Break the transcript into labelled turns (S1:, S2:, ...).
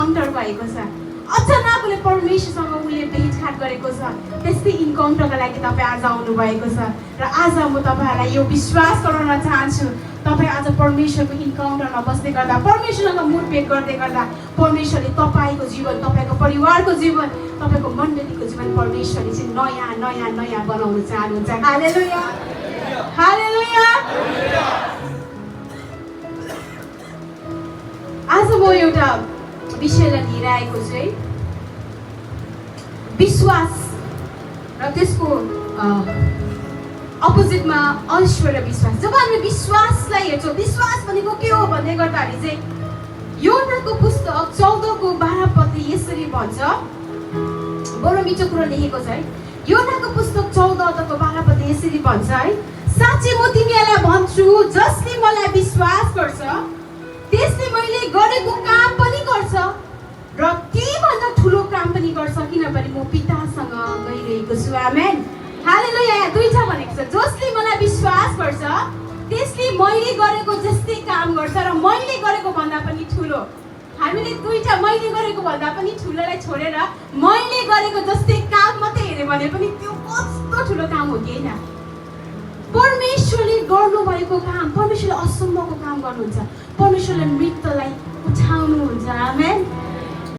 S1: Encounter भएको छ। अचानक उसले परमेश्वरसँग उसले भेटघाट गरेको छ। त्यस्तै इन्काउन्टरको लागि तपाईँ आज आउनु भएको छ र आज म तपाईँहरूलाई यो विश्वास गराउन चाहन्छु, तपाईँ आज परमेश्वरको इन्काउन्टरमा बस्दै गर्दा, परमेश्वरसँग मुठभेड गर्दै गर्दा परमेश्वरले तपाईँको जीवन, तपाईँको परिवारको जीवन, तपाईँको मण्डलीको जीवन परमेश्वरले चाहिँ नयाँ नयाँ नयाँ बनाउन चाहनुहुन्छ। हालेलुया, हालेलुया। आज म एउटा विषयलाई लिएर आएको छु है, विश्वास र त्यसको अपोजिटमा ऐश्वर्य विश्वास। जब हामी विश्वासलाई हेर्छौँ, विश्वास भनेको के हो भन्ने गर्दाखेरि चाहिँ योनाको पुस्तक 14:12 यसरी भन्छ, बडो मिठो कुरो लेखेको छ है। योनाको पुस्तक 14:12 यसरी भन्छ है, साँच्चै म तिमीहरूलाई भन्छु, जसले मलाई विश्वास गर्छ त्यसले मैले गरेको काम पनि गर्छ र त्योभन्दा ठुलो काम पनि गर्छ, किनभने म पितासँग गइरहेको छु। आमेन, हालेलुया। यहाँ दुईटा भनेको छ, जसले मलाई विश्वास गर्छ त्यसले मैले गरेको जस्तै काम गर्छ र मैले गरेको भन्दा पनि ठुलो। हामीले दुईटा मैले गरेको भन्दा पनि ठुलोलाई छोडेर मैले गरेको जस्तै काम मात्रै हेऱ्यो भने पनि त्यो कस्तो ठुलो काम हो कि होइन? परमेश्वरले गर्नुभएको काम, परमेश्वरले असम्भवको काम गर्नुहुन्छ, परमेश्वरले मृतलाई उठाउनुहुन्छ। आमेन।